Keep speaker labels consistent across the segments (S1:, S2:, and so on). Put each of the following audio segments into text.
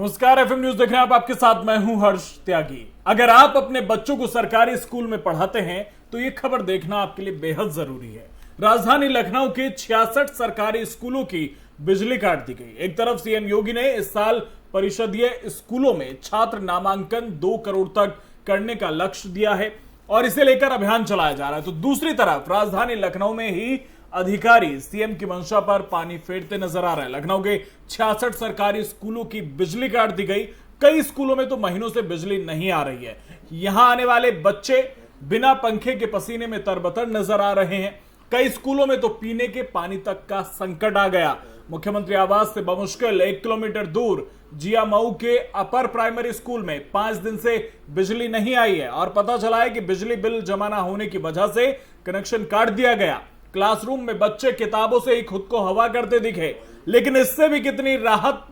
S1: नमस्कार, FM news देख रहे हैं आप। आपके साथ मैं हूं हर्ष त्यागी। अगर आप अपने बच्चों को सरकारी स्कूल में पढ़ाते हैं तो ये खबर देखना आपके लिए बेहद जरूरी है। राजधानी लखनऊ के 66 सरकारी स्कूलों की बिजली काट दी गई। एक तरफ सीएम योगी ने इस साल परिषदीय स्कूलों में छात्र नामांकन 2 करोड़ तक करने का लक्ष्य दिया है और इसे लेकर अभियान चलाया जा रहा है, तो दूसरी तरफ राजधानी लखनऊ में ही अधिकारी सीएम की मंशा पर पानी फेरते नजर आ रहे हैं। लखनऊ के 66 सरकारी स्कूलों की बिजली काट दी गई। कई स्कूलों में तो महीनों से बिजली नहीं आ रही है। यहां आने वाले बच्चे बिना पंखे के पसीने में तरबतर नजर आ रहे हैं। कई स्कूलों में तो पीने के पानी तक का संकट आ गया। मुख्यमंत्री आवास से बमुश्किल 1 किलोमीटर दूर जिया मऊ के अपर प्राइमरी स्कूल में 5 दिन से बिजली नहीं आई है और पता चला है कि बिजली बिल जमा न होने की वजह से कनेक्शन काट दिया गया। क्लासरूम में बच्चे किताबों से ही खुद को हवा करते दिखे, लेकिन इससे भी कितनी राहत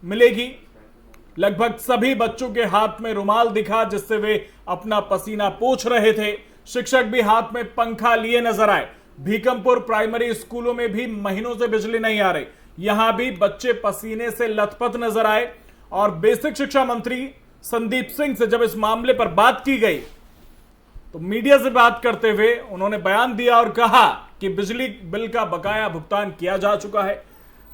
S1: मिलेगी? लगभग सभी बच्चों के हाथ में रुमाल दिखा जिससे वे अपना पसीना पोंछ रहे थे। शिक्षक भी हाथ में पंखा लिए नजर आए। भीकमपुर प्राइमरी स्कूलों में भी महीनों से बिजली नहीं आ रही। यहां भी बच्चे पसीने से लथपथ नजर आए और बेसिक शिक्षा मंत्री संदीप सिंह से जब इस मामले पर बात की गई तो मीडिया से बात करते हुए उन्होंने बयान दिया और कहा कि बिजली बिल का बकाया भुगतान किया जा चुका है।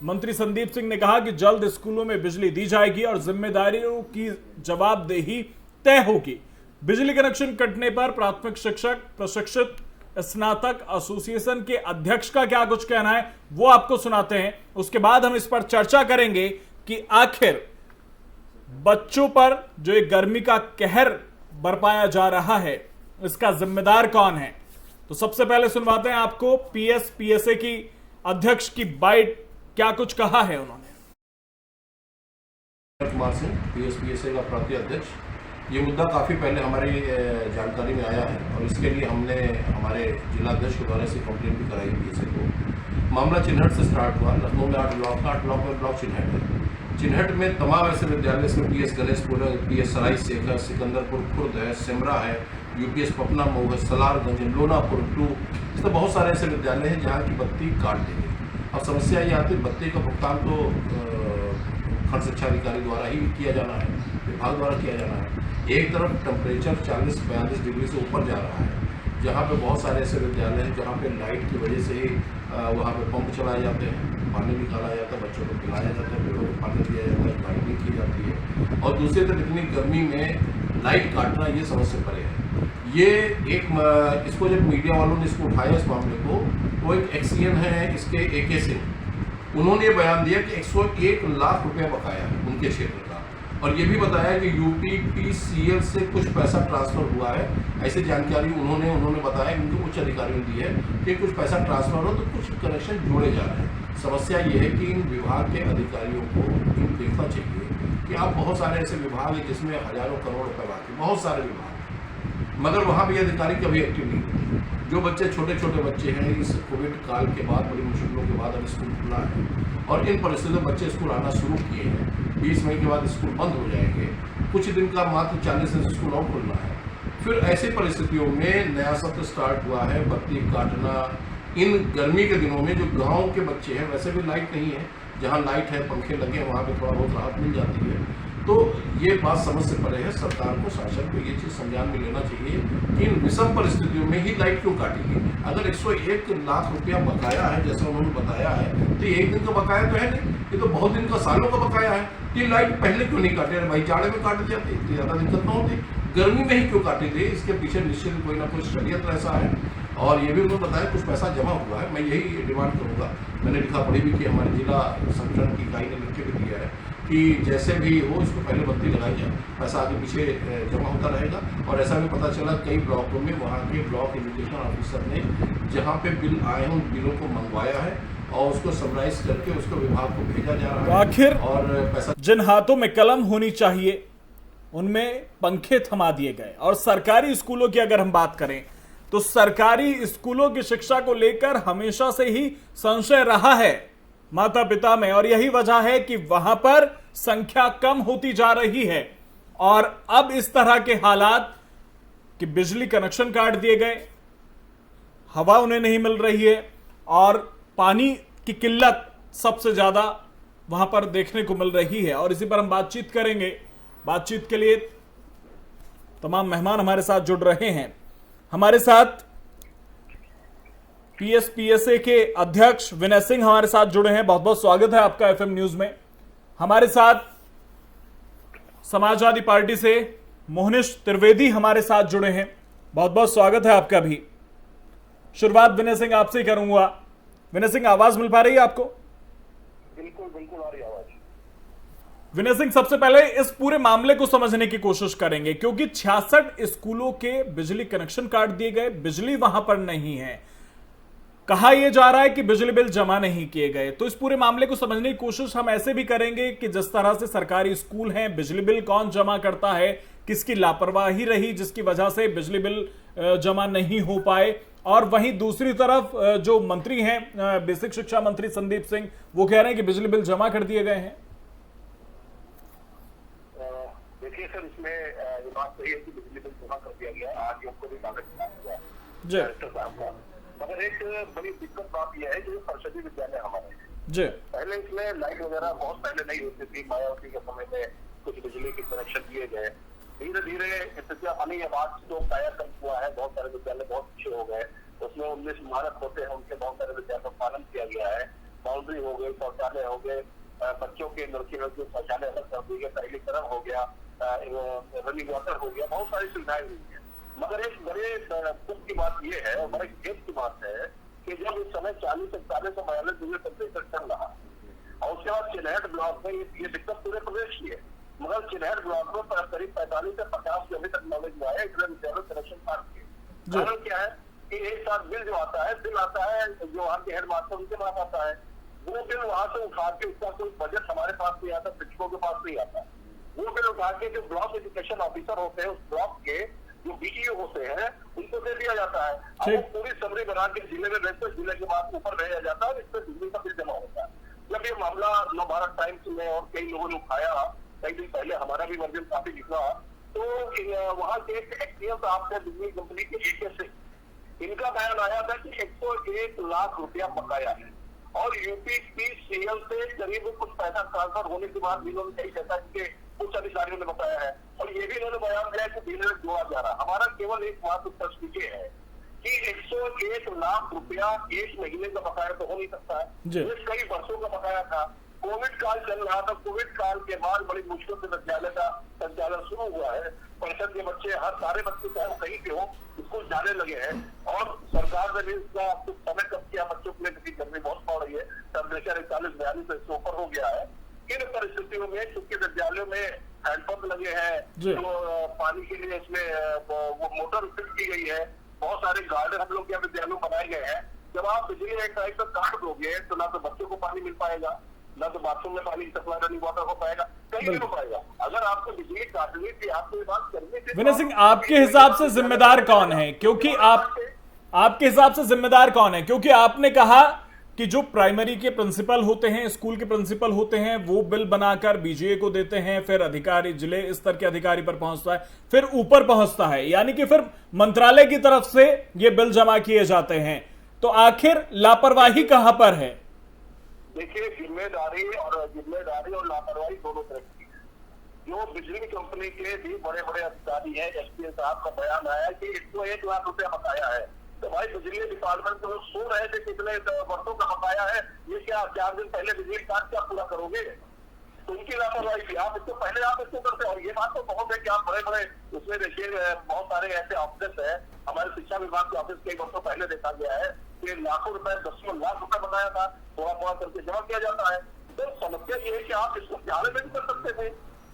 S1: मंत्री संदीप सिंह ने कहा कि जल्द स्कूलों में बिजली दी जाएगी और जिम्मेदारियों की जवाबदेही तय होगी। बिजली कनेक्शन कटने पर प्राथमिक शिक्षक प्रशिक्षित स्नातक एसोसिएशन के अध्यक्ष का क्या कुछ कहना है वो आपको सुनाते हैं। उसके बाद हम इस पर चर्चा करेंगे कि आखिर बच्चों पर जो एक गर्मी का कहर बरपाया जा रहा है इसका जिम्मेदार कौन है। तो सबसे पहले सुनवाते हैं आपको पीएसपीएसए की अध्यक्ष की बाइट, क्या कुछ कहा है उन्होंने।
S2: कुमार सिंह, पीएसपीएसए का प्रांतीय अध्यक्ष। ये मुद्दा काफ़ी पहले हमारी जानकारी में आया है और इसके लिए हमने हमारे जिला अध्यक्ष के द्वारा से कंप्लेन भी कराई पीएसए को। मामला चिन्हट से स्टार्ट हुआ। लखनऊ में 8 ब्लॉक था, 8 ब्लॉक में ब्लॉक चिन्हट है। चिन्हट में तमाम ऐसे विद्यालय इसमें पीएस गणेशपुर है, पीएस सराय शेख है, सिकंदरपुर खुर्द है, सिमरा है, यूपीएस पपना मऊ है, सलारगंज, लोनापुर 2, इस तरह बहुत सारे ऐसे विद्यालय हैं जहाँ की बत्ती काट दी गई। अब समस्या ये आती है, बत्ती का भुगतान तो खंड शिक्षा अधिकारी द्वारा ही किया जाना है, विभाग द्वारा किया जाना है। एक तरफ टेम्परेचर 40-42 डिग्री से ऊपर जा रहा है, जहाँ पे बहुत सारे ऐसे विद्यालय हैं जहाँ पे लाइट की वजह से ही वहाँ पे पंप चलाए जाते हैं, पानी निकाला जाता है, बच्चों को पिलाया जाता है, पेड़ों को पानी दिया जाता है, गाइडिंग की जाती है। और दूसरी तरफ इतनी गर्मी में लाइट काटना ये समस्या पड़े है। ये एक इसको जब मीडिया वालों ने इसको उठाया इस मामले को, तो एक एक्सीएन है इसके AK सिंह, उन्होंने ये बयान दिया कि 101 लाख रुपया बकाया है उनके क्षेत्र का और ये भी बताया कि UPPCL से कुछ पैसा ट्रांसफर हुआ है। ऐसी जानकारी उन्होंने बताया, उनके उच्च अधिकारियों ने दी है कि कुछ पैसा ट्रांसफर हो तो कुछ कनेक्शन जोड़े जा रहे हैं। समस्या ये है कि इन विभाग के अधिकारियों को इन देखना चाहिए कि आप बहुत सारे ऐसे विभाग हैं जिसमें हजारों करोड़ रुपए बाकी, बहुत सारे विभाग, मगर वहाँ भी अधिकारी कभी एक्टिव नहीं होते। जो बच्चे छोटे छोटे बच्चे हैं, इस कोविड काल के बाद बड़ी मुश्किलों के बाद अब स्कूल खुला है और इन परिस्थितियों में बच्चे स्कूल आना शुरू किए हैं। 20 मई के बाद स्कूल बंद हो जाएंगे, कुछ दिन का मात्र 40 दिन स्कूल और खुलना है। फिर ऐसी परिस्थितियों में नया सत्र स्टार्ट हुआ है, बत्ती काटना इन गर्मी के दिनों में। जो गाँव के बच्चे हैं, वैसे भी लाइट नहीं है, जहाँ लाइट है पंखे लगे हैं वहाँ पर थोड़ा बहुत राहत मिल जाती है। तो ये बात समझ से परे है। सरकार को, शासन को ये चीज़ संज्ञान में लेना चाहिए कि इन विषम परिस्थितियों में ही लाइट क्यों काटेगी। अगर 101 लाख रुपया बकाया है जैसा उन्होंने बताया है, तो ये एक दिन का बकाया तो है नहीं, ये तो बहुत दिन का, सालों का बकाया है। ये लाइट पहले क्यों नहीं काटे? भाई जाड़े में काट जाती, इतनी ज़्यादा दिक्कत ना होती, गर्मी में ही क्यों काटे थे? इसके पीछे निश्चित कोई ना कोई षड्यंत्र ऐसा है और ये भी उन्होंने बताया कुछ पैसा जमा हुआ है। मैं यही डिमांड करूँगा, मैंने लिखा पढ़ी भी कि हमारे जिला संगठन की इकाई ने लिख के भी दिया है कि जैसे भी हो इसको पहले बत्ती लगाई जाए, पैसा आगे पीछे जमा होता रहेगा। और ऐसा भी पता चला कई ब्लॉकों में वहाँ के ब्लॉक एजुकेशन ऑफिसर ने जहाँ पे बिल आए हैं उन बिलों को मंगवाया है और उसको समराइज करके उसको विभाग को भेजा जा रहा है।
S1: आखिर
S2: और पैसा
S1: जिन हाथों में कलम होनी चाहिए उनमें पंखे थमा दिए गए। और सरकारी स्कूलों की अगर हम बात करें तो सरकारी स्कूलों की शिक्षा को लेकर हमेशा से ही संशय रहा है माता पिता में और यही वजह है कि वहां पर संख्या कम होती जा रही है। और अब इस तरह के हालात कि बिजली कनेक्शन काट दिए गए, हवा उन्हें नहीं मिल रही है और पानी की किल्लत सबसे ज्यादा वहां पर देखने को मिल रही है और इसी पर हम बातचीत करेंगे। बातचीत के लिए तमाम मेहमान हमारे साथ जुड़ रहे हैं। हमारे साथ पीएसपीएसए के अध्यक्ष विनय सिंह हमारे साथ जुड़े हैं। बहुत बहुत स्वागत है आपका एफएम न्यूज में। हमारे साथ समाजवादी पार्टी से मोहनिश त्रिवेदी हमारे साथ जुड़े हैं। बहुत बहुत स्वागत है आपका भी। शुरुआत विनय सिंह आपसे ही करूंगा। विनय सिंह, आवाज मिल पा रही है आपको?
S3: बिल्कुल बिल्कुल आ रही आवाज।
S1: विनय सिंह, सबसे पहले इस पूरे मामले को समझने की कोशिश करेंगे क्योंकि 66 स्कूलों के बिजली कनेक्शन काट दिए गए, बिजली वहां पर नहीं है। कहा यह जा रहा है कि बिजली बिल जमा नहीं किए गए। तो इस पूरे मामले को समझने की कोशिश हम ऐसे भी करेंगे कि जिस तरह से सरकारी स्कूल हैं, बिजली बिल कौन जमा करता है, किसकी लापरवाही रही जिसकी वजह से बिजली बिल जमा नहीं हो पाए, और वहीं दूसरी तरफ जो मंत्री हैं बेसिक शिक्षा मंत्री संदीप सिंह, वो कह रहे हैं कि बिजली बिल जमा कर दिए गए हैं।
S3: देखिए सर, इसमें ये बात सही है कि बिजली बिल जमा कर दिया गया है। आज हमको भी कागज दिया गया
S1: जी।
S3: मगर एक बड़ी दिक्कत बात यह है कि परिषदीय विद्यालय हमारे
S1: जी,
S3: पहले इसमें लाइट वगैरह बहुत पहले नहीं होती थी। मायावती के समय में कुछ बिजली के कनेक्शन दिए गए। धीरे धीरे स्थितियां बनी। आवाज जो कायाकल्प हुआ है, बहुत सारे विद्यालय बहुत अच्छे हो गए। उसमें 19 इमारत होते हैं, उनके बहुत सारे विद्यालयों का पालन किया गया है। बाउंड्री हो गई, शौचालय हो गए, बच्चों के लड़के शौचालय अलग कर दिए, टॉयलेटकरण हो गया, रनिंग वाटर हो गया, बहुत सारी सुविधाएं हुई है। मगर एक बड़े दुख की बात यह है और बड़े खेद की बात है कि जब इस समय 40-41 और 42 दूसरे टेम्परेचर चल रहा और उसके बाद चिनहट ब्लॉक में ये दिक्कत पूरे प्रदेश की है। मगर चिनहट ब्लॉक में करीब 45 से 50 जो अभी तक नॉलेज हुआ है, इसलिए विद्यालय कनेक्शन काट दिए। कारण क्या है कि एक साथ बिल जो आता है, बिल आता है जो वहाँ के हेडमास्टर उनके पास आता है, वो बिल वहां से उठा के उसका कोई बजट हमारे पास नहीं आता, शिक्षकों के पास नहीं आता। वो बिल उठा के जो ब्लॉक एजुकेशन ऑफिसर होते हैं, उस ब्लॉक के जो बीईओ होते हैं, उनको दे दिया जाता है। अब वो पूरी समरी बना के जिले में भेजते, जिले के बाद ऊपर भेजा जाता है और इस पर बिजली का बिल जमा होता है। जब ये मामला नवभारत टाइम्स में और कई लोगों ने उठाया, कई दिन पहले हमारा भी वर्जन काफी निकला, तो वहां के एक्सपीएम साहब ने बिजली कंपनी के एके से इनका बयान आया था कि 101 लाख रुपया बकाया है और यूपीपीसीएल से करीब कुछ पैसा ट्रांसफर होने के बाद इन्होंने कई पैसा के उच्च अधिकारियों ने बताया है। और ये भी इन्होंने बयान दिया कि बिल में जोड़ा जा रहा। हमारा केवल एक मात्र प्रश्न ये है कि 101 लाख रुपया एक महीने का बकाया तो हो नहीं सकता है। ये कई वर्षों का बकाया था। कोविड काल चल रहा था, कोविड काल के बाद बड़ी मुश्किल से विद्यालय का संचालन शुरू हुआ है। परिषद के बच्चे, हर सारे बच्चे चाहे वो कहीं के हो, स्कूल जाने लगे हैं और सरकार ने भी इसका कुछ समय कम किया बच्चों के लिए, क्योंकि गर्मी बहुत पड़ रही है। टेम्परेचर 41-42 से ऊपर हो गया है। इन परिस्थितियों में चूंकि विद्यालयों में हैंडपंप लगे हैं, तो पानी के लिए इसमें वो मोटर फिट की गई है। बहुत सारे गार्डन हम लोग के विद्यालयों में बनाए गए हैं। जब आप बिजली एक टाइप पर काट दोगे तो ना तो बच्चों को पानी मिल पाएगा, ना तो बाथरूम में पानी सप्लाई, रनिंग वाटर हो पाएगा, कहीं नहीं हो पाएगा। अगर आपको बिजली काटनी थी, आपको ये बात करनी थी।
S1: विनय सिंह, आपके हिसाब से जिम्मेदार कौन है? क्योंकि आपके हिसाब से जिम्मेदार कौन है? क्योंकि आपने कहा कि जो प्राइमरी के प्रिंसिपल होते हैं, स्कूल के प्रिंसिपल होते हैं, वो बिल बनाकर बीजीए को देते हैं, फिर अधिकारी जिले स्तर के अधिकारी पर पहुंचता है, फिर ऊपर पहुंचता है, यानी कि फिर मंत्रालय की तरफ से ये बिल जमा किए जाते हैं। तो आखिर लापरवाही कहां पर है?
S3: देखिए, जिम्मेदारी और लापरवाही दोनों तरह की है। जो बिजली कंपनी के भी बड़े बड़े अधिकारी हैं, एसपी साहब का बयान आया कि 101 लाख रुपया बकाया है। तो भाई बिजली डिपार्टमेंट को सो रहे थे कितने वर्षों का बकाया है, ये क्या 4 दिन पहले बिजली काट क्या पूरा करोगे? तो उनकी लापरवाही थी। आप इसको पहले आप इसको करते। और ये बात तो बहुत है कि आप बड़े बड़े उसमें देखिए बहुत सारे ऐसे ऑफिस है, हमारे शिक्षा विभाग के ऑफिस कई वर्षों पहले देखा गया है कि लाखों रुपए, 10 लाख रुपए बताया था, थोड़ा थोड़ा करके जमा किया जाता है। तो समस्या ये है कि आप इसको जाने में भी कर सकते थे,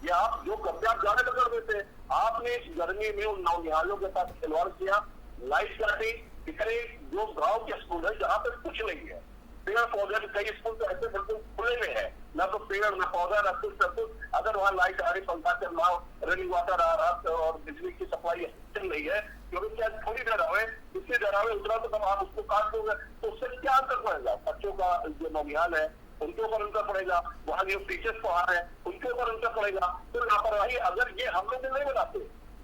S3: या आप जो करते आप जाने में कर देते। आपने इस गर्मी में उन नौनिहालों के साथ खिलवाड़ किया, लाइट काटी। इतने जो गांव के स्कूल है जहाँ पर कुछ नहीं है, पेड़ पौधे, कई स्कूल तो ऐसे बिल्कुल खुले में है, ना तो पेड़ ना पौधा ना कुछ ना कुछ। अगर वहाँ लाइट आ रही, पंखा चल रहा, रनिंग वाटर आ रहा और बिजली की सप्लाई चल रही है, क्योंकि क्या थोड़ी देर आवे, इससे देर आवे उतरा तो तब आप उसको काट दोगे, तो उससे क्या अंतर पड़ेगा? बच्चों का जो नौनिहाल है उनके ऊपर उनका पड़ेगा, वहाँ जो टीचर्स पढ़ा रहे हैं उनके ऊपर उनका पड़ेगा। तो लापरवाही अगर ये हम लोग नहीं बनाते,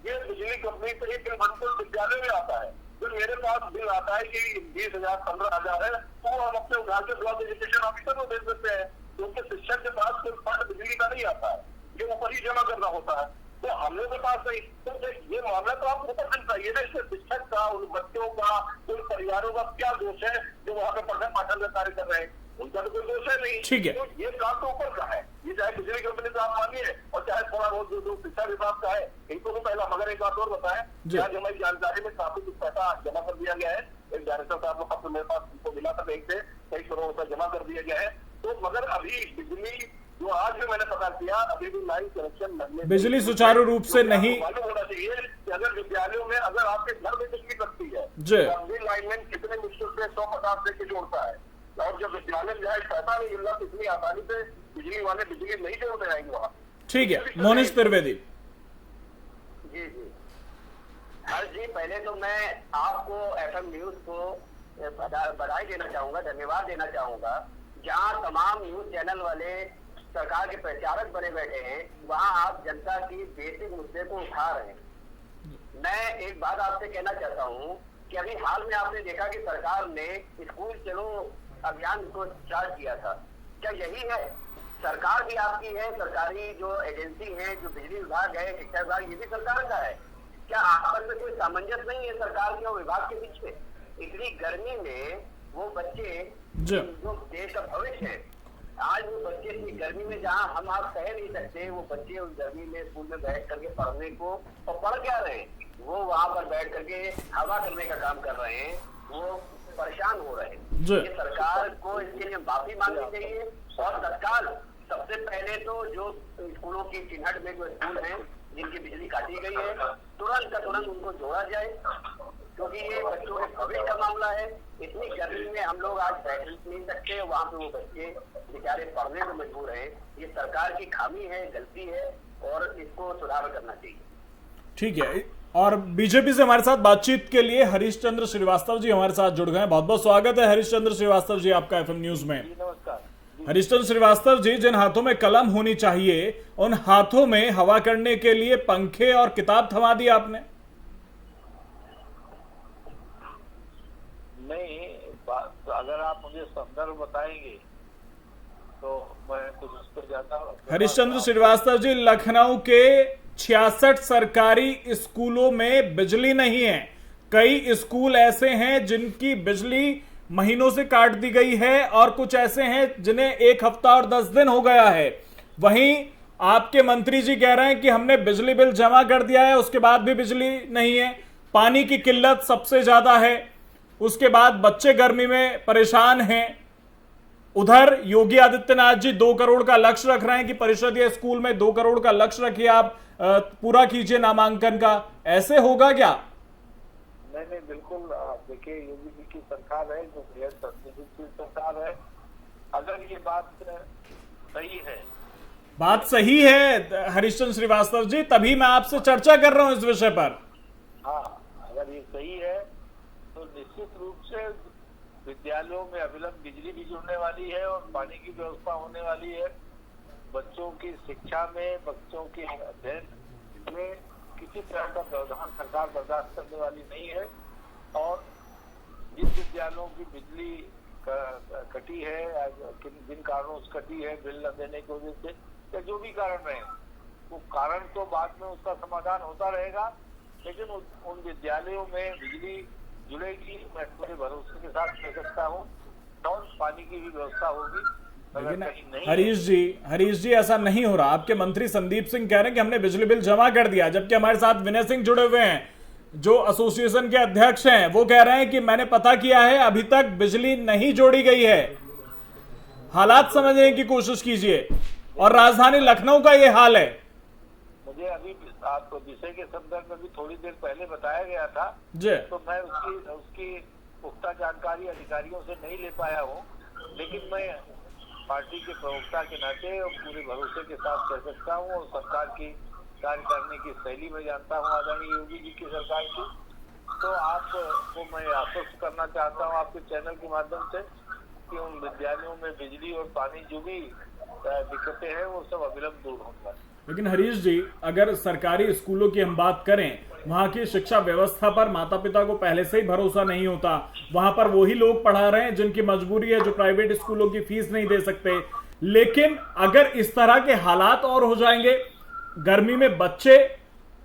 S3: ये बिजली कंपनी से एक बिल विद्यालय में आता है, फिर मेरे पास बिल आता है कि 20,000 15,000 है, तो हम अपने उठा के ब्लॉक एजुकेशन ऑफिसर को दे देते हैं। क्योंकि शिक्षक के पास कोई फंड बिजली का नहीं आता है, ये ऊपर ही जमा करना होता है, तो हम लोगों के पास नहीं। तो ये मामला तो आप ऊपर करना चाहिए ना, इससे शिक्षक का, उन बच्चों का, उन परिवारों का क्या दोष है जो वहाँ पे पढ़ने पाठन का कार्य कर रहे हैं, उनका तो कोई दोष है नहीं।
S1: ठीक है,
S3: तो ये काम तो ऊपर का है, ये चाहे बिजली कंपनी का आप मानिए और चाहे थोड़ा बहुत जो शिक्षा विभाग का है, इनको तो पहला। मगर एक बात और बताएं, आज हमारी जानकारी में काफी कुछ पैसा जमा कर दिया गया है, एक डायरेक्टर साहब को पत्र मेरे पास उनको मिला था, बैंक से कई करोड़ रुपए जमा कर दिया गया है। तो मगर अभी बिजली जो आज भी मैंने पता किया, अभी भी लाइन कनेक्शन लगने,
S1: बिजली सुचारू रूप से नहीं
S3: मालूम होना चाहिए कि अगर विद्यालयों में, अगर आपके घर में बिजली लगती है, तो लाइनमैन कितने मुश्किल से 150 दे के जोड़ता है, और जब विद्यालय में जाए पैसा नहीं मिल रहा तो इतनी आसानी से बिजली वाले बिजली नहीं जोड़ते आएंगे वहाँ।
S1: ठीक है, मोनिश त्रिवेदी
S4: जी जी हर्ष जी, पहले तो मैं आपको FM न्यूज को बधाई देना चाहूंगा, धन्यवाद देना चाहूंगा। जहां तमाम न्यूज चैनल वाले सरकार के प्रचारक बने बैठे हैं, वहां आप जनता की बेसिक मुद्दे को उठा रहे हैं। मैं एक बात आपसे कहना चाहता हूं कि अभी हाल में आपने देखा कि सरकार ने स्कूल चलो अभियान को स्टार्ट किया था। क्या यही है? सरकार भी आपकी है, सरकारी जो एजेंसी है, जो बिजली विभाग है, शिक्षा विभाग, ये भी सरकार का है। क्या आपस में कोई सामंजस्य नहीं है सरकार के और विभाग के बीच में? इतनी गर्मी में वो बच्चे जो देश का भविष्य है, आज वो बच्चे इतनी गर्मी में, जहाँ हम आप कह नहीं सकते, वो बच्चे उस गर्मी में स्कूल में बैठ करके पढ़ने को, और पढ़ क्या रहे हैं, वो वहाँ पर बैठ करके हवा करने का काम कर रहे हैं, वो परेशान हो रहे हैं। ये सरकार को इसके लिए माफी मांगनी चाहिए और तत्काल सबसे पहले तो जो स्कूलों की चिन्हट में जो स्कूल हैं जिनकी बिजली काटी गई है, तुरंत का तुरंत उनको जोड़ा जाए, क्योंकि ये बच्चों के भविष्य का मामला है। इतनी गर्मी में हम लोग आज बैठ नहीं सकते, वहाँ पे वो बच्चे बेचारे पढ़ने को मजबूर हैं। ये सरकार की खामी है, गलती है, और इसको सुधार करना चाहिए।
S1: ठीक है, और बीजेपी से हमारे साथ बातचीत के लिए हरीश चंद्र श्रीवास्तव जी हमारे साथ जुड़ गए। बहुत बहुत स्वागत है हरीश चंद्र श्रीवास्तव जी आपका FM न्यूज में।
S4: नमस्कार
S1: हरीश चंद्र श्रीवास्तव जी, जिन हाथों में कलम होनी चाहिए, उन हाथों में हवा करने के लिए पंखे और किताब थमा दी आपने।
S5: नहीं, अगर आप मुझे संदर्भ बताएंगे तो मैं कुछ उस पर ज्यादा।
S1: हरीश चंद्र श्रीवास्तव जी, लखनऊ के 66 सरकारी स्कूलों में बिजली नहीं है। कई स्कूल ऐसे हैं जिनकी बिजली महीनों से काट दी गई है, और कुछ ऐसे हैं जिन्हें 1 हफ्ता और 10 दिन हो गया है। वहीं आपके मंत्री जी कह रहे हैं कि हमने बिजली बिल जमा कर दिया है, उसके बाद भी बिजली नहीं है। पानी की किल्लत सबसे ज्यादा है, उसके बाद बच्चे गर्मी में परेशान हैं। उधर योगी आदित्यनाथ जी 2 करोड़ का लक्ष्य रख रहे हैं कि परिषदीय स्कूल में 2 करोड़ का लक्ष्य रखिए, आप पूरा कीजिए नामांकन का। ऐसे होगा क्या?
S5: नहीं, बिल्कुल। देखिए, योगी जी की सरकार है, जो बेहद संतुलित सरकार है। अगर ये बात सही है,
S1: बात सही है हरीशचंद्र श्रीवास्तव जी, तभी मैं आपसे चर्चा कर रहा हूं इस विषय पर।
S5: हाँ, अगर ये सही है तो निश्चित रूप से विद्यालयों में अविलंब बिजली भी जुड़ने वाली है और पानी की व्यवस्था होने वाली है। बच्चों की शिक्षा में, बच्चों के अध्ययन में किसी तरह का व्यवधान सरकार बर्दाश्त करने वाली नहीं है। और जिन विद्यालयों की बिजली कटी है, जिन कारणों से कटी है, बिल न देने की वजह से या जो भी कारण रहे, वो कारण तो बाद में उसका समाधान होता रहेगा, लेकिन उन विद्यालयों में बिजली जुड़ेगी, मैं पूरे भरोसे के साथ कह सकता हूँ, और पानी की भी व्यवस्था होगी।
S1: लेकिन हरीश जी ऐसा नहीं हो रहा। आपके मंत्री संदीप सिंह कह रहे हैं कि हमने बिजली बिल जमा कर दिया, जबकि हमारे साथ विनय सिंह जुड़े हुए हैं जो एसोसिएशन के अध्यक्ष हैं। वो कह रहे हैं कि मैंने पता किया है, अभी तक बिजली नहीं जोड़ी गई है। हालात समझने की कोशिश कीजिए, और राजधानी लखनऊ का ये हाल है।
S5: मुझे अभी आपको विषय के संदर्भ में भी थोड़ी देर पहले बताया गया था
S1: जी,
S5: तो मैं उसकी पुख्ता जानकारी अधिकारियों से नहीं ले पाया हूँ, लेकिन मैं पार्टी के प्रवक्ता के नाते और पूरे भरोसे के साथ कह सकता हूँ, और सरकार की कार्य करने की शैली में जानता हूँ आदरणीय योगी जी की सरकार की। तो आपको मैं आश्वस्त करना चाहता हूँ आपके चैनल के माध्यम से कि उन विद्यालयों में बिजली और पानी जो भी दिक्कतें हैं वो सब अविलंब दूर होंगे।
S1: लेकिन हरीश जी, अगर सरकारी स्कूलों की हम बात करें, वहां की शिक्षा व्यवस्था पर माता पिता को पहले से ही भरोसा नहीं होता। वहां पर वही लोग पढ़ा रहे हैं जिनकी मजबूरी है, जो प्राइवेट स्कूलों की फीस नहीं दे सकते। लेकिन अगर इस तरह के हालात और हो जाएंगे, गर्मी में बच्चे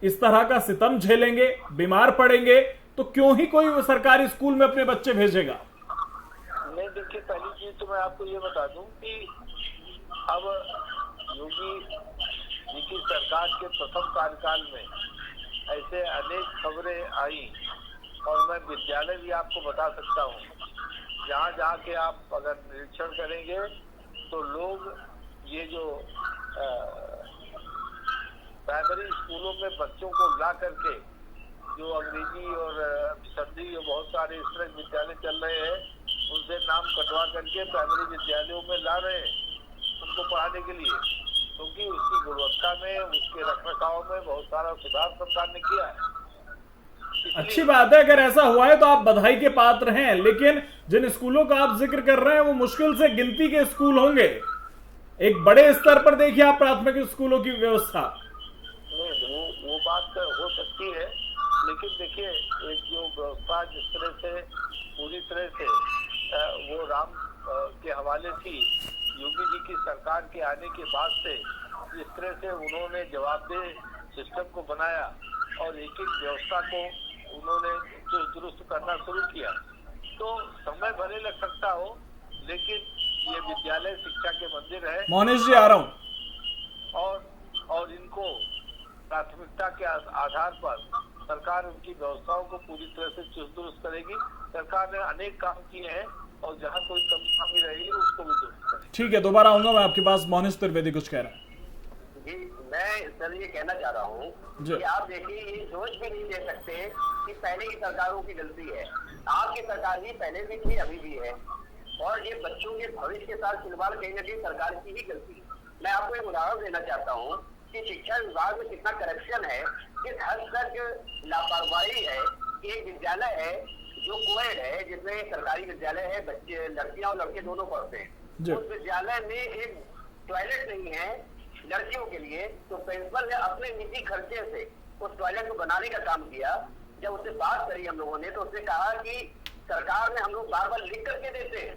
S1: इस तरह का सितम झेलेंगे, बीमार पड़ेंगे, तो क्यों ही कोई सरकारी स्कूल में अपने बच्चे भेजेगा?
S5: नहीं, देखिए, पहली चीज तो मैं आपको ये बता दूं कि अब योगी जी की सरकार के प्रथम कार्यकाल में ऐसे अनेक खबरें आई, और मैं विद्यालय भी आपको बता सकता हूँ, जहाँ जहाँ के आप अगर निरीक्षण करेंगे तो लोग ये जो प्राइमरी स्कूलों में बच्चों को ला करके जो अंग्रेजी और हिंदी और बहुत सारे इस तरह विद्यालय चल रहे हैं, उनसे नाम कटवा करके प्राइमरी विद्यालयों में ला रहे हैं उनको पढ़ाने के लिए, क्योंकि उसकी गुणवत्ता में, उसके रखरखाव में बहुत सारा सुधार सरकार ने किया है।
S1: अच्छी बात है, अगर ऐसा हुआ है तो आप बधाई के पात्र हैं, लेकिन जिन स्कूलों का आप जिक्र कर रहे हैं वो मुश्किल से गिनती के स्कूल होंगे। एक बड़े स्तर पर देखिए आप प्राथमिक स्कूलों की व्यवस्था।
S5: नहीं, वो बात हो सकती है, लेकिन देखिए, एक जो व्यवस्था जिस तरह से पूरी तरह से वो राम के हवाले थी, योगी जी की सरकार के आने के बाद से जिस तरह से उन्होंने जवाबदेह सिस्टम को बनाया और एक एक व्यवस्था को उन्होंने दुरुस्त करना शुरू किया, तो समय भले लग सकता हो, लेकिन ये विद्यालय शिक्षा के मंदिर है।
S1: मोनिश जी, आ रहा हूं।
S5: और इनको प्राथमिकता के आधार पर सरकार उनकी व्यवस्थाओं को पूरी तरह से चुस्त दुरुस्त करेगी। सरकार ने अनेक काम किए हैं और जहां कोई कमी रहेगी उसको भी दुरुस्त करेगी।
S1: ठीक है, दोबारा आऊंगा मैं आपके पास। मोनिश त्रिवेदी कुछ कह रहे हैं।
S4: जी, मैं सर ये कहना चाह रहा हूँ कि आप देखिए, ये सोच भी नहीं दे सकते कि पहले की सरकारों की गलती है। आपकी सरकार भी पहले भी थी, अभी भी है, और ये बच्चों के भविष्य के साथ खिलवाड़ कहीं न कहीं सरकार की ही गलती है। मैं आपको एक उदाहरण देना चाहता हूँ कि शिक्षा विभाग में कितना करप्शन है, किस हद तक लापरवाही है। एक विद्यालय है जो कोएड है, जिसमें सरकारी विद्यालय है, बच्चे लड़कियां और लड़के दोनों पढ़ते हैं। उस विद्यालय में एक टॉयलेट नहीं है लड़कियों के लिए, तो प्रिंसिपल ने अपने निजी खर्चे से उस टॉयलेट को बनाने का काम किया। जब उससे बात करी हम लोगों ने, तो उसने कहा कि सरकार ने हम लोग बार बार लिख करके देते हैं,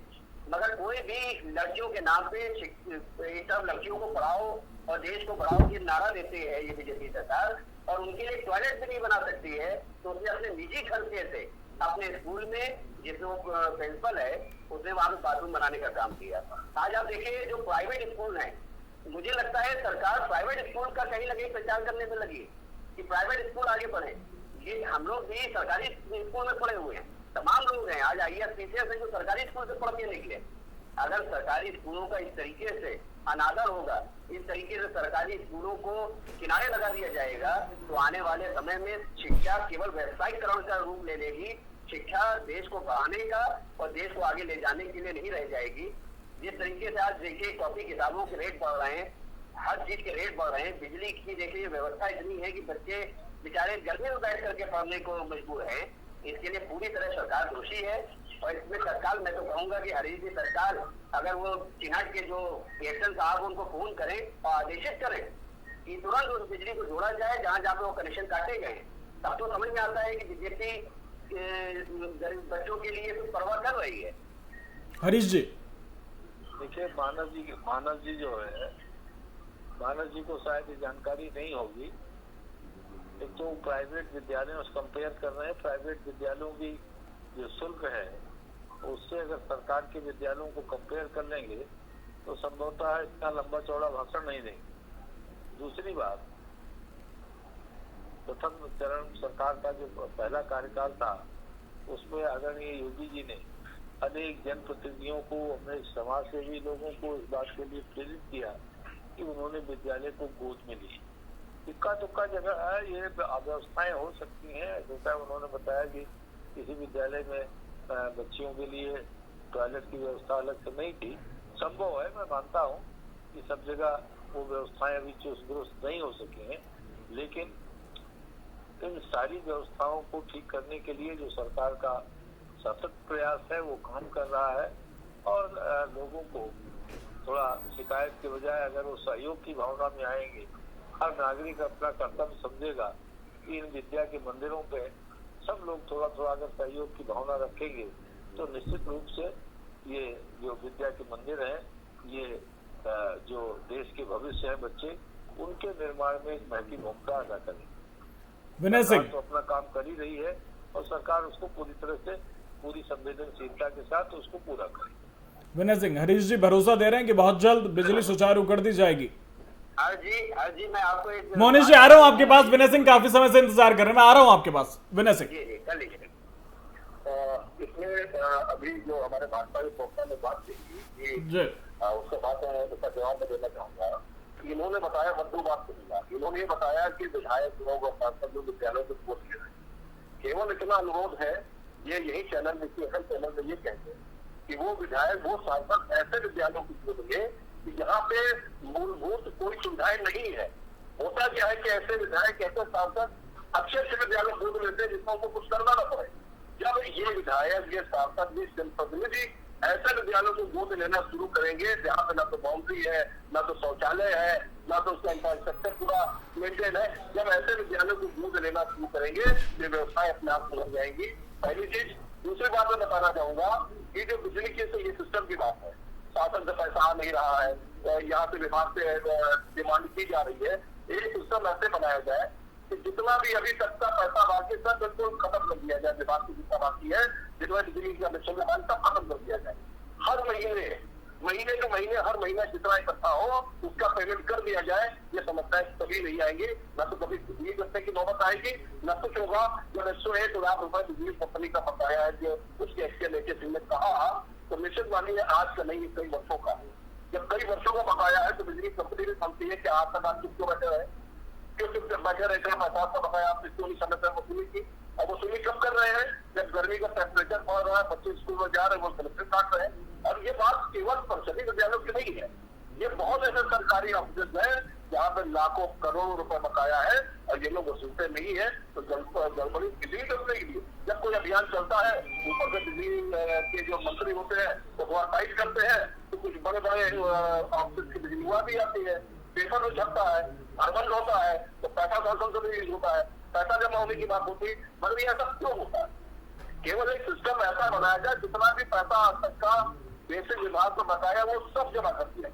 S4: मगर कोई भी लड़कियों के नाम पे सब लड़कियों को पढ़ाओ और देश को बढ़ाओ ये नारा देते हैं ये बीजेपी सरकार, और उनके लिए टॉयलेट भी नहीं बना सकती है। तो उसने अपने निजी खर्चे से अपने स्कूल में, जिसमें वो प्रिंसिपल है, उसने वहां पे बाथरूम बनाने का काम किया। आज आप देखिए, जो प्राइवेट स्कूल है, मुझे लगता है सरकार प्राइवेट स्कूल का कहीं ना कहीं प्रचार करने में लगी कि प्राइवेट स्कूल आगे बढ़े। ये हम लोग भी सरकारी स्कूल में पढ़े हुए हैं, तमाम लोग हैं। आज IAS PCS है जो सरकारी स्कूल से पढ़ के निकले। अगर सरकारी स्कूलों का इस तरीके से अनादर होगा, इस तरीके से सरकारी स्कूलों को किनारे लगा दिया जाएगा, तो आने वाले समय में शिक्षा केवल व्यावसायिकरण का रूप ले लेगी। शिक्षा देश को बढ़ाने का और देश को आगे ले जाने के लिए नहीं रह जाएगी। जिस तरीके से आज देखिए, कॉपी किताबों के रेट बढ़ रहे हैं, हर चीज के रेट बढ़ रहे हैं, बिजली की देखिए व्यवस्था इतनी है कि बच्चे बेचारे गर्मी में बैठ करके पढ़ने को मजबूर हैं। इसके लिए पूरी तरह सरकार दोषी है। और इसमें सरकार, मैं तो कहूंगा कि हरियाणा की सरकार, अगर वो चिन्हट के जो एक्शन साहब उनको फोन करें और आदेशित करें कि तुरंत उस बिजली को जोड़ा जाए जहां जहां पे वो कनेक्शन काटे गए, तब तो समझ में आता है कि बीजेपी गरीब बच्चों के लिए तो परवाह कर रही है।
S1: हरीश जी,
S5: देखिए, मानव जी जो है, मानव जी को शायद ये जानकारी नहीं होगी। एक तो प्राइवेट विद्यालयों से कंपेयर कर रहे हैं। प्राइवेट विद्यालयों की जो शुल्क है उससे अगर सरकार के विद्यालयों को कंपेयर कर लेंगे तो संभवतः इतना लंबा चौड़ा भाषण नहीं देंगे। दूसरी बात, प्रथम चरण सरकार का जो पहला कार्यकाल था, उसमें आदरणीय योगी जी ने अनेक जनप्रतिनिधियों को, अपने समाज सेवी लोगों को इस बात के लिए प्रेरित किया कि उन्होंने विद्यालय को गोद में ली। इक्का दुक्का जगह है, ये व्यवस्थाएं हो सकती हैं। जैसा उन्होंने बताया कि किसी विद्यालय में बच्चियों के लिए टॉयलेट की व्यवस्था अलग से नहीं थी, संभव है, मैं मानता हूँ कि सब जगह वो व्यवस्थाएं अभी चुस्त दुरुस्त नहीं हो सकी हैं, लेकिन इन सारी व्यवस्थाओं को ठीक करने के लिए जो सरकार का सतत प्रयास है वो काम कर रहा है। और लोगों को थोड़ा शिकायत के बजाय अगर वो सहयोग की भावना में आएंगे, हर नागरिक अपना कर्तव्य समझेगा कि इन विद्या के मंदिरों पे सब लोग थोड़ा थोड़ा अगर सहयोग की भावना रखेंगे, तो निश्चित रूप से ये जो विद्या के मंदिर हैं ये जो देश के भविष्य है बच्चे, उनके निर्माण में एक महती भूमिका अदा करें।
S1: विनय सिंह
S5: तो अपना काम कर ही रही है और सरकार उसको पूरी तरह से पूरी संवेदनशीलता के साथ उसको पूरा करे।
S1: विनय सिंह, हरीश जी भरोसा दे रहे हैं कि बहुत जल्द बिजली सुचारू कर दी जाएगी।
S4: हर जी मैं आपको एक
S1: मोनिश जी आ रहा हूँ आपके पास। विनय सिंह काफी समय से इंतजार कर रहे हैं, मैं आ रहा हूँ आपके पास। विनय सिंह
S4: जी कर लीजिए।
S3: इसमें अभी जो हमारे भाजपा के प्रवक्ता ने बात की
S1: जी,
S3: उसके बाद उसका जवाब मैं देना चाहूंगा। इन्होंने बताया मद्दू बात सुनिएगा, इन्होंने ये बताया कि विधायक लोग और सांसद लोग विद्यालयों को वोट ले रहे हैं। केवल इतना अनुरोध है, ये यही चैनल एफएम चैनल में ये कहते हैं कि वो विधायक वो सांसद ऐसे विद्यालयों को चुनेंगे कि जहाँ पे मूलभूत कोई सुविधाएं नहीं है। होता क्या है कि ऐसे विधायक ऐसे सांसद अच्छे अच्छे विद्यालय गोद लेते हैं जिसमें उनको कुछ करना न पड़े। जब ये विधायक, ये सांसद, ये जनप्रतिनिधि ऐसे विद्यालयों को गोद लेना शुरू करेंगे जहाँ पे ना तो बाउंड्री है, ना तो शौचालय है, ना तो उसका इंफ्रास्ट्रक्चर पूरा मेंटेन है, जब ऐसे विद्यालयों को गोद लेना शुरू करेंगे ये व्यवस्थाएं अपने आप समझ जाएंगी। पहली चीज। दूसरी बात मैं बताना चाहूंगा कि जो बिजली की ये सिस्टम की बात है, शासन से पैसा आ नहीं रहा है, यहाँ से विभाग से डिमांड की जा रही है, एक सिस्टम ऐसे बनाया जाए कि जितना भी अभी तक का पैसा बाकी सब बिल्कुल खत्म कर दिया जाए। विभाग की जितना बाकी है, जितना बिजली का सब खत्म कर दिया जाए। हर महीने के महीने हर महीना जितना इकट्ठा हो उसका पेमेंट कर दिया जाए। ये समस्याएं कभी नहीं आएंगी, न तो कभी बिजली करने की नौबत आएगी, न कुछ होगा। जब 101 लाख रुपए बिजली कंपनी का बकाया है जो उसके एक्सके सिंह ने कहा, तो निश्चित मानिए आज का नहीं, कई वर्षों का है। जब कई वर्षों का बकाया है तो बिजली कंपनी भी समझती है कि आज तक आप किसको बैठे रहे, क्यों बैठे रहते हैं। 50 का बकाया आप किसको नहीं समय पर वसूली की, और वसूली कब कर रहे हैं जब गर्मी का टेम्परेचर बढ़ रहा है, बच्चे स्कूल में जा रहे हैं, वो कलेक्टर काट रहे हैं। और ये बात केवल परिषदीय विद्यालयों की नहीं है, ये बहुत ऐसे सरकारी ऑफिस है जहाँ पे लाखों करोड़ों रुपए बकाया है और ये लोग वसूलते नहीं है। तो गड़बड़ी बिजली करने के लिए जब कोई अभियान चलता है, ऊपर से बिजली के जो मंत्री होते हैं वो बहुत टाइट करते हैं, तो कुछ बड़े बड़े ऑफिस की बिजली हुआ भी आती है, पेपर में छपता है, हड़बड़ होता है, तो पैसा कौन से यूज होता है, पैसा जमा होने की बात होती है। मगर ये ऐसा क्यों होता है? केवल एक सिस्टम ऐसा बनाया जाए जितना भी पैसा आज तक का बेसिक विभाग को बताया वो सब जमा कर दिया,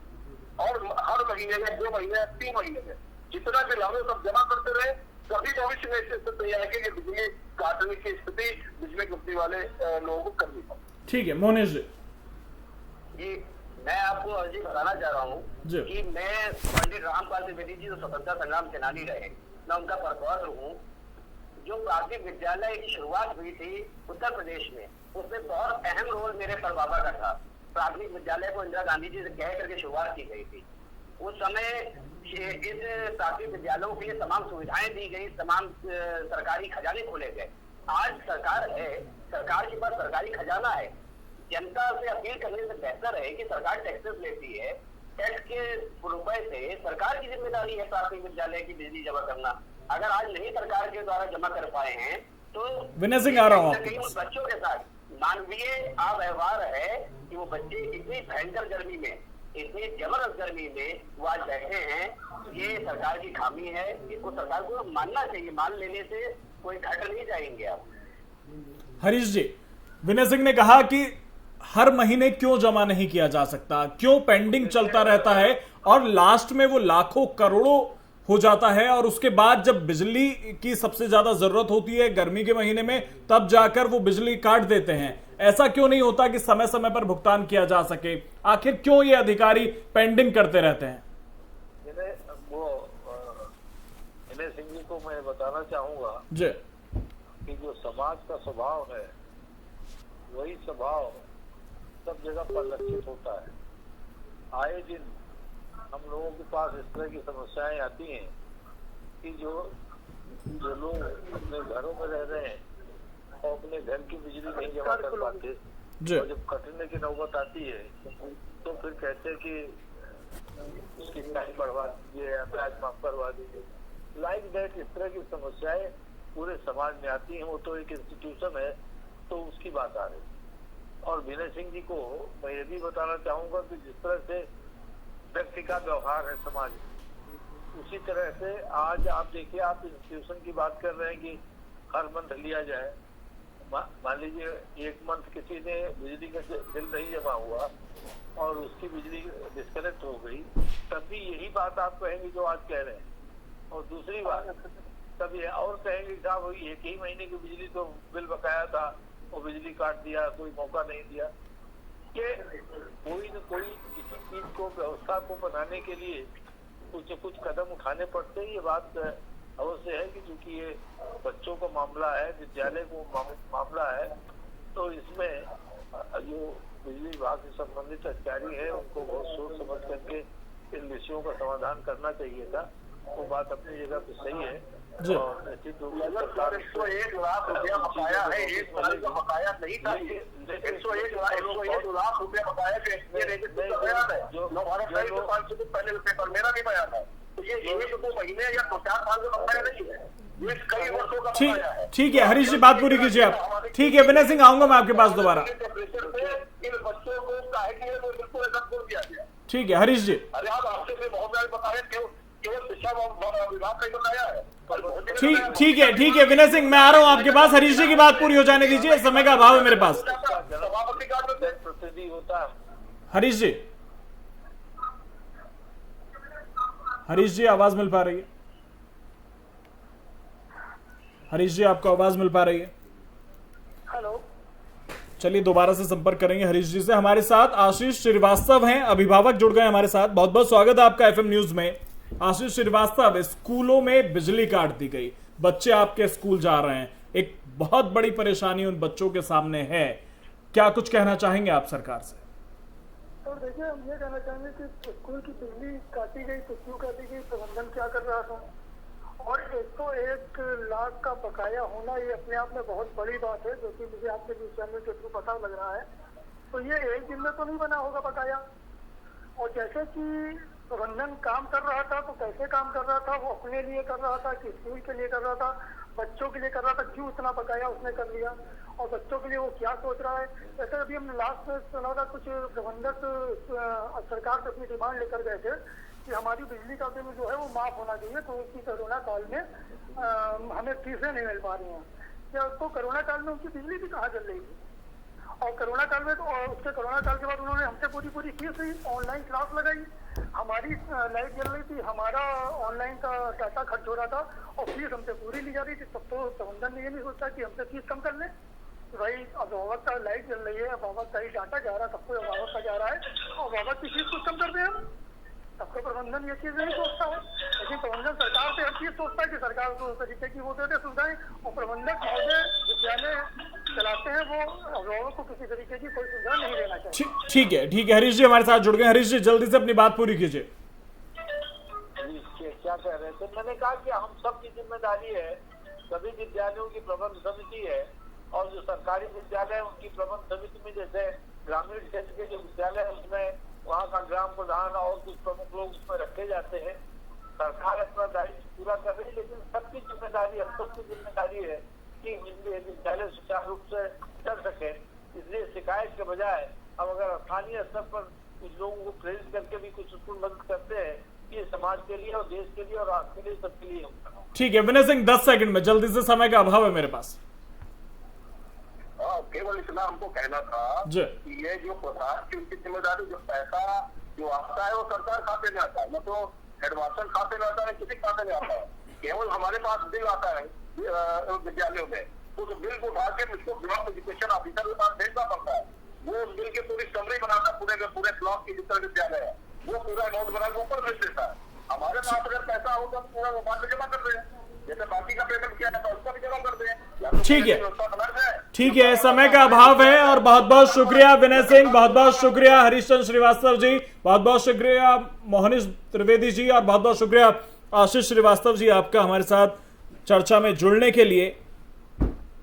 S3: और हर महीने में 2 महीने 3 महीने में जितना भी लाभ सब जमा करते रहे। कभी भविष्य में ऐसी स्थिति आएगी कि बिजली काटने की स्थिति बिजली कंपनी वाले लोगों को करनी पड़े।
S1: ठीक है मोनिश
S4: जी, मैं आपको अर्जी बताना चाह रहा हूँ कि मैं पंडित रामपाल त्रिवेदी जी जो स्वतंत्रता संग्राम सेनानी रहे, मैं उनका परपौत्र हूँ। जो प्राथमिक विद्यालय की शुरुआत हुई थी उत्तर प्रदेश में, उसमें बहुत अहम रोल मेरे परबाबा का था। प्राथमिक विद्यालय को इंदिरा गांधी जी से कह करके शुरुआत की गई थी। उस समय इस प्राथमिक विद्यालयों के लिए तमाम सुविधाएं दी गई, तमाम सरकारी खजाने खोले गए। आज सरकार है, सरकार के पास सरकारी खजाना है। जनता से अपील करने से बेहतर है कि सरकार टैक्सेस लेती है, टैक्स के रुपए से सरकार की जिम्मेदारी है प्राथमिक विद्यालय की बिजली जमा करना। अगर आज नहीं सरकार के द्वारा जमा कर पाए हैं तो
S1: विनय सिंह आ रहा हूँ
S4: उन बच्चों के साथ मानवीय अव्यवहार है कि वो बच्चे इतनी भयंकर गर्मी में, इतनी जबरदस्त गर्मी में वो आज बैठे हैं। ये सरकार की खामी है, इसको सरकार को मानना चाहिए। मान लेने से कोई घट नहीं जाएंगे आप।
S1: हरीश जी, विनय सिंह ने कहा कि हर महीने क्यों जमा नहीं किया जा सकता, क्यों पेंडिंग चलता रहता है और लास्ट में वो लाखों करोड़ों हो जाता है, और उसके बाद जब बिजली की सबसे ज्यादा जरूरत होती है गर्मी के महीने में, तब जाकर वो बिजली काट देते हैं। ऐसा क्यों नहीं होता कि समय समय पर भुगतान किया जा सके? आखिर क्यों ये अधिकारी पेंडिंग करते रहते हैं?
S5: विनय सिंह जी को मैं बताना चाहूंगा
S1: जी
S5: कि जो समाज का स्वभाव है वही स्वभाव सब जगह परिलक्षित होता है। आए दिन हम लोगों के पास इस तरह की समस्याएं आती हैं कि जो लोग अपने घरों में रह रहे हैं और अपने घर की बिजली नहीं जमा कर पाते, और जब कटने की नौबत आती है तो फिर कहते हैं कि उसकी टाइम बढ़वा दीजिए या ब्याज माफ करवा दीजिए। लाइक दैट इस तरह की समस्याएं पूरे समाज में आती हैं। वो तो एक इंस्टीट्यूशन है, तो उसकी बात आ रही है। और विनय सिंह जी को मैं ये भी बताना चाहूंगा कि जिस तरह से व्यक्ति का व्यवहार है समाज में, उसी तरह से आज आप देखिए, आप इंस्टीट्यूशन की बात कर रहे हैं कि हर मंथ लिया जाए, मान लीजिए 1 मंथ किसी ने बिजली का बिल नहीं जमा हुआ और उसकी बिजली डिस्कनेक्ट हो गई, तब भी यही बात आप कहेंगे जो आज कह रहे हैं। और दूसरी बात, तब ये और कहेंगे साहब 1 ही महीने की बिजली तो बिल बकाया था, वो बिजली काट दिया, कोई मौका नहीं दिया। कि कोई न कोई किसी चीज को, व्यवस्था को बनाने के लिए कुछ कदम उठाने पड़ते हैं। ये बात अवश्य है कि चूंकि ये बच्चों का मामला है, विद्यालय को मामला है, तो इसमें जो बिजली विभाग से संबंधित अधिकारी है उनको बहुत सोच समझ करके इन विषयों का समाधान करना चाहिए था। वो बात अपनी जगह पे सही है। और निश्चित रूप से
S3: 101 लाख रुपया बकाया है, 1 साल का बकाया नहीं था। 101 लाख रुपया बकाया है। पहले पेपर मेरा भी बयान है। तो ये 1-2 महीने या 2-4 साल का बकाया नहीं है, ये कई वर्षों का बकाया है।
S1: ठीक है हरीश जी, बात पूरी कीजिए आप। ठीक है विनय सिंह, आऊंगा मैं आपके पास दोबारा।
S3: इन बच्चों को काहे के लिए बिल्कुल ऐसा छोड़ दिया गया।
S1: ठीक है हरीश जी।
S3: अरे आप आपसे भी बहुत सारे बताए, केवल शिक्षा विभाग का ही बताया है।
S1: ठीक है विनय सिंह, मैं आ रहा हूँ आपके पास। हरीश जी की बात पूरी हो जाने दीजिए, समय का अभाव है मेरे पास।
S3: सभापति का
S5: प्रतिनिधि होता है।
S1: हरीश जी आवाज मिल पा रही है? हरीश जी आपको आवाज मिल पा रही है?
S6: हेलो,
S1: चलिए दोबारा से संपर्क करेंगे हरीश जी से। हमारे साथ आशीष श्रीवास्तव हैं, अभिभावक जुड़ गए हमारे साथ। बहुत बहुत स्वागत है आपका एफएम न्यूज में। आशीष श्रीवास्तव, स्कूलों में बिजली काट दी गई, बच्चे आपके स्कूल जा रहे हैं, एक बहुत बड़ी परेशानी उन बच्चों के सामने है, क्या कुछ कहना चाहेंगे आप सरकार से?
S6: तो देखिए, हम ये कहना चाहेंगे कि स्कूल की बिजली काटी गई तो क्यों काटी गई, प्रबंधन क्या कर रहा था, और 101 लाख का बकाया होना ये अपने आप में बहुत बड़ी बात है, जो कि मुझे आपके न्यूज चैनल के थ्रू पता लग रहा है। तो ये एक दिन में तो नहीं बना होगा बकाया। और जैसे कि प्रबंधन काम कर रहा था, तो कैसे काम कर रहा था, वो अपने लिए कर रहा था कि स्कूल के लिए कर रहा था, बच्चों के लिए कर रहा था, क्यों इतना बकाया उसने कर लिया, और बच्चों के लिए वो क्या सोच रहा है। जैसे अभी हमने लास्ट में सुना था, कुछ प्रबंधक सरकार से अपनी डिमांड लेकर गए थे कि हमारी बिजली का बिल जो है वो माफ होना चाहिए, तो इसी कोरोना काल में हमें फीसें नहीं मिल पा रही हैं। क्या तो कोरोना काल में उनकी बिजली भी कहाँ चल रही थी, और कोरोना काल में तो, और उसके कोरोना काल के बाद उन्होंने हमसे पूरी फीस ही ऑनलाइन क्लास लगाई, हमारी लाइट जल रही थी, हमारा ऑनलाइन का डाटा खर्च हो रहा था, और फीस हमसे पूरी ली जा रही थी। तब तो प्रबंधन ये नहीं सोचता कि हमसे फीस कम कर ले। भाई अभिभावक का लाइट जल रही है, अभिभावक का ही डाटा जा रहा है, सबको अभिभावक का जा रहा है, और अभिभावक की फीस कुछ कम कर दे हम, सबको प्रबंधन ये चीज नहीं सोचता है। लेकिन प्रबंधन सरकार से हर चीज सोचता है कि सरकार को उस तरीके की वो देते सुविधाएं, और प्रबंधक महोदय विद्यालय चलाते हैं, वो अभिभावक को किसी तरीके की कोई सुविधा नहीं देना चाहिए।
S1: ठीक है हरीश जी हमारे साथ जुड़ गए। हरीश जी जल्दी से अपनी बात पूरी कीजिए।
S5: क्या कह रहे थे? मैंने कहा कि हम सब की जिम्मेदारी है, सभी विद्यालयों की प्रबंध समिति है, और जो सरकारी विद्यालय है उनकी प्रबंध समिति में, जैसे ग्रामीण क्षेत्र के जो विद्यालय है उसमें वहाँ का ग्राम प्रधान और कुछ प्रमुख लोग उसमें रखे जाते हैं। सरकार अपना दायित्व पूरा कर रही है, लेकिन सबकी जिम्मेदारी, हम सबकी जिम्मेदारी है कि विद्यालय सुचारू रूप से चल सके। इसलिए शिकायत के बजाय हम अगर स्थानीय स्तर पर कुछ लोगों को प्रेरित करके भी कुछ स्कूल बंद करते हैं, ये समाज के लिए और देश के लिए और राष्ट्र के लिए, सबके लिए होगा।
S1: ठीक है विनय सिंह, 10 सेकंड में, जल्दी से, समय का अभाव है मेरे पास।
S3: केवल इतना हमको कहना था कि ये जो प्रधान की उनकी जिम्मेदारी, जो पैसा जो आता है वो सरकार खाते में आता है, न तो हेडमास्टर खाते में आता है, किसी खाते में आता है। केवल हमारे पास बिल आता है विद्यालयों में, उस बिल को उठा के मुझको ब्लॉक एजुकेशन ऑफिसर के पास भेजना पड़ता है। वो उस बिल की पूरी समरी बनाता है, पूरे ब्लॉक के जितना विद्यालय है वो पूरा अमाउंट बना के ऊपर भेज देता है। हमारे पास अगर पैसा हो तो पूरा वो बाद में जमा कर रहे हैं, जैसे बाकी का पेमेंट किया है तो उसका भी जमा कर दें।
S1: ठीक है समय का अभाव है। और बहुत बहुत शुक्रिया विनय सिंह, बहुत बहुत शुक्रिया हरीशचंद्र श्रीवास्तव जी, बहुत बहुत शुक्रिया मोहनीश त्रिवेदी जी, और बहुत बहुत शुक्रिया आशीष श्रीवास्तव जी आपका हमारे साथ चर्चा में जुड़ने के लिए।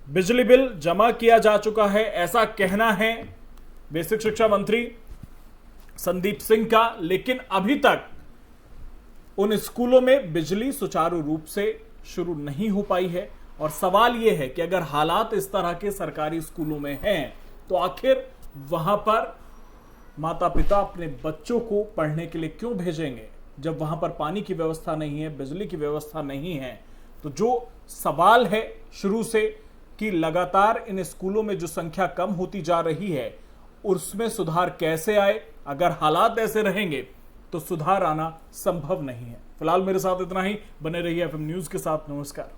S1: बिजली बिल जमा किया जा चुका है, ऐसा कहना है बेसिक शिक्षा मंत्री संदीप सिंह का, लेकिन अभी तक उन स्कूलों में बिजली सुचारू रूप से शुरू नहीं हो पाई है। और सवाल यह है कि अगर हालात इस तरह के सरकारी स्कूलों में हैं, तो आखिर वहां पर माता पिता अपने बच्चों को पढ़ने के लिए क्यों भेजेंगे, जब वहां पर पानी की व्यवस्था नहीं है, बिजली की व्यवस्था नहीं है। तो जो सवाल है शुरू से कि लगातार इन स्कूलों में जो संख्या कम होती जा रही है उसमें सुधार कैसे आए। अगर हालात ऐसे रहेंगे तो सुधार आना संभव नहीं है। फिलहाल मेरे साथ इतना ही। बने रहिए FM न्यूज के साथ। नमस्कार।